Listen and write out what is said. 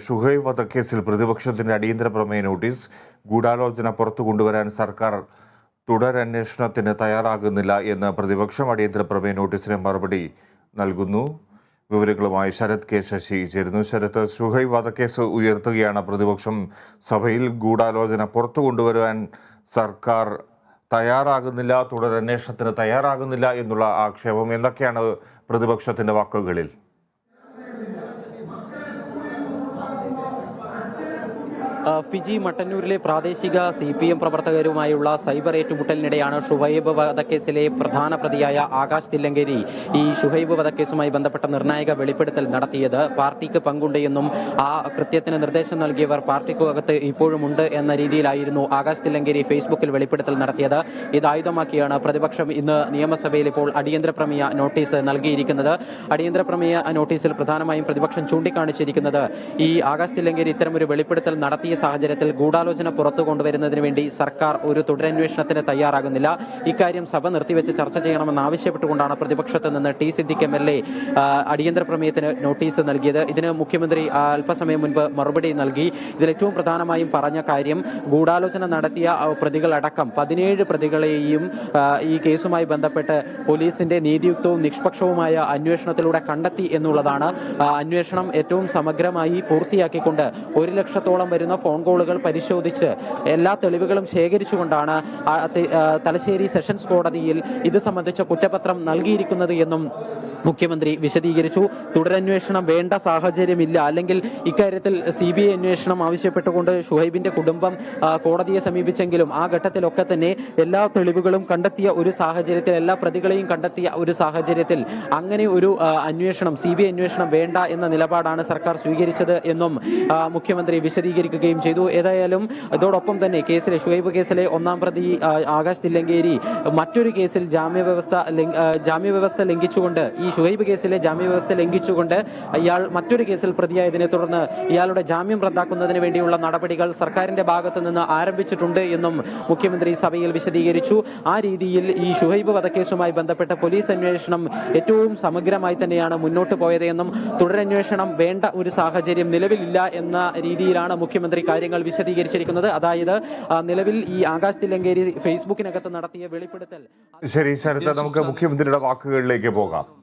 ഷുഹൈബ് വധക്കേസിൽ പ്രതിപക്ഷത്തിന്റെ അടിയന്തര പ്രമേയ നോട്ടീസ് ഗൂഢാലോചന പുറത്തു കൊണ്ടുവരാൻ സർക്കാർ തുടരന്വേഷണത്തിന് തയ്യാറാകുന്നില്ല എന്ന് പ്രതിപക്ഷം അടിയന്തര പ്രമേയ നോട്ടീസിന് മറുപടി നൽകുന്നു. വിവരങ്ങളുമായി ശരത് കെ ശശി ചേരുന്നു. ശരത്, ഷുഹൈബ് വധക്കേസ് ഉയർത്തുകയാണ് പ്രതിപക്ഷം. സഭയിൽ ഗൂഢാലോചന പുറത്തു കൊണ്ടുവരുവാൻ സർക്കാർ തയ്യാറാകുന്നില്ല, തുടരന്വേഷണത്തിന് തയ്യാറാകുന്നില്ല എന്നുള്ള ആക്ഷേപം. എന്തൊക്കെയാണ് പ്രതിപക്ഷത്തിന്റെ വാക്കുകളിൽ? ഫിജി മട്ടന്നൂരിലെ പ്രാദേശിക CPM പ്രവർത്തകരുമായുള്ള സൈബർ ഏറ്റുമുട്ടലിനിടെയാണ് ഷുഹൈബ് വധക്കേസിലെ പ്രധാന പ്രതിയായ ആകാശ് തില്ലങ്കേരി ഈ ഷുഹൈബ് വധക്കേസുമായി ബന്ധപ്പെട്ട നിർണായക വെളിപ്പെടുത്തൽ നടത്തിയത്. പാർട്ടിക്ക് പങ്കുണ്ട് എന്നും ആ കൃത്യത്തിന് നിർദ്ദേശം നൽകിയവർ പാർട്ടിക്കകത്ത് ഇപ്പോഴുമുണ്ട് എന്ന രീതിയിലായിരുന്നു ആകാശ് തില്ലങ്കേരി ഫേസ്ബുക്കിൽ വെളിപ്പെടുത്തൽ നടത്തിയത്. ഇത് ആയുധമാക്കിയാണ് പ്രതിപക്ഷം ഇന്ന് നിയമസഭയിൽ ഇപ്പോൾ അടിയന്തര പ്രമേയ നോട്ടീസ് നൽകിയിരിക്കുന്നത്. അടിയന്തര പ്രമേയ നോട്ടീസിൽ പ്രധാനമായും പ്രതിപക്ഷം ചൂണ്ടിക്കാണിച്ചിരിക്കുന്നത് ഈ ആകാശ് തില്ലങ്കേരി ഇത്തരമൊരു വെളിപ്പെടുത്തൽ നടത്തിയ സാഹചര്യത്തിൽ ഗൂഢാലോചന പുറത്തു കൊണ്ടുവരുന്നതിന് വേണ്ടി സർക്കാർ ഒരു തുടരന്വേഷണത്തിന് തയ്യാറാകുന്നില്ല. ഇക്കാര്യം സഭ നിർത്തിവെച്ച് ചർച്ച ചെയ്യണമെന്ന് ആവശ്യപ്പെട്ടുകൊണ്ടാണ് പ്രതിപക്ഷത്ത് നിന്ന് ടി സിദ്ദിഖ് MLA അടിയന്തര പ്രമേയത്തിന് നോട്ടീസ് നൽകിയത്. ഇതിന് മുഖ്യമന്ത്രി അല്പസമയം മുൻപ് മറുപടി നൽകി. ഇതിൽ ഏറ്റവും പ്രധാനമായും പറഞ്ഞ കാര്യം ഗൂഢാലോചന നടത്തിയ പ്രതികളടക്കം 17 പ്രതികളെയും ഈ കേസുമായി ബന്ധപ്പെട്ട് പോലീസിന്റെ നീതിയുക്തവും നിഷ്പക്ഷവുമായ അന്വേഷണത്തിലൂടെ കണ്ടെത്തി എന്നുള്ളതാണ്. അന്വേഷണം ഏറ്റവും സമഗ്രമായി പൂർത്തിയാക്കിക്കൊണ്ട് 1 ലക്ഷത്തോളം വരുന്ന ഫോൺ കോളുകൾ പരിശോധിച്ച് എല്ലാ തെളിവുകളും ശേഖരിച്ചുകൊണ്ടാണ് തലശ്ശേരി സെഷൻസ് കോടതിയിൽ ഇത് സംബന്ധിച്ച കുറ്റപത്രം നൽകിയിരിക്കുന്നത് എന്നും മുഖ്യമന്ത്രി വിശദീകരിച്ചു. തുടരന്വേഷണം വേണ്ട സാഹചര്യമില്ല, അല്ലെങ്കിൽ ഇക്കാര്യത്തിൽ CBI അന്വേഷണം ആവശ്യപ്പെട്ടുകൊണ്ട് ഷുഹൈബിന്റെ കുടുംബം കോടതിയെ സമീപിച്ചെങ്കിലും ആ ഘട്ടത്തിലൊക്കെ തന്നെ എല്ലാ തെളിവുകളും കണ്ടെത്തിയ ഒരു സാഹചര്യത്തിൽ, എല്ലാ പ്രതികളെയും കണ്ടെത്തിയ ഒരു സാഹചര്യത്തിൽ അങ്ങനെ ഒരു അന്വേഷണം CBI അന്വേഷണം വേണ്ട എന്ന നിലപാടാണ് സർക്കാർ സ്വീകരിച്ചത് എന്നും മുഖ്യമന്ത്രി വിശദീകരിക്കുകയും ചെയ്തു. ഏതായാലും ഇതോടൊപ്പം തന്നെ കേസിലെ ഷുഹൈബ് കേസിലെ 1-ാം പ്രതി ആകാശ് തില്ലങ്കേരി മറ്റൊരു കേസിൽ ജാമ്യവ്യവസ്ഥ ലംഘിച്ചുകൊണ്ട്, ഈ ഷുഹൈബ് കേസിലെ ജാമ്യവ്യവസ്ഥ ലംഘിച്ചുകൊണ്ട് ഇയാൾ മറ്റൊരു കേസിൽ പ്രതിയായതിനെ തുടർന്ന് ഇയാളുടെ ജാമ്യം റദ്ദാക്കുന്നതിന് വേണ്ടിയുള്ള നടപടികൾ സർക്കാരിന്റെ ഭാഗത്തു നിന്ന് ആരംഭിച്ചിട്ടുണ്ട് എന്നും മുഖ്യമന്ത്രി സഭയിൽ വിശദീകരിച്ചു. ആ രീതിയിൽ ഈ ഷുഹൈബ് വധക്കേസുമായി ബന്ധപ്പെട്ട പോലീസ് അന്വേഷണം ഏറ്റവും സമഗ്രമായി തന്നെയാണ് മുന്നോട്ട് പോയത് എന്നും തുടരന്വേഷണം വേണ്ട ഒരു സാഹചര്യം നിലവിലില്ല എന്ന രീതിയിലാണ് മുഖ്യമന്ത്രി കാര്യങ്ങൾ വിശദീകരിച്ചിരിക്കുന്നത്. അതായത് നിലവിൽ ഈ ആകാശ് തില്ലങ്കേരി ഫേസ്ബുക്കിനകത്ത് നടത്തിയ വെളിപ്പെടുത്തൽ. ശരി ശരത്, നമുക്ക് മുഖ്യമന്ത്രിയുടെ വാക്കുകളിലേക്ക് പോകാം.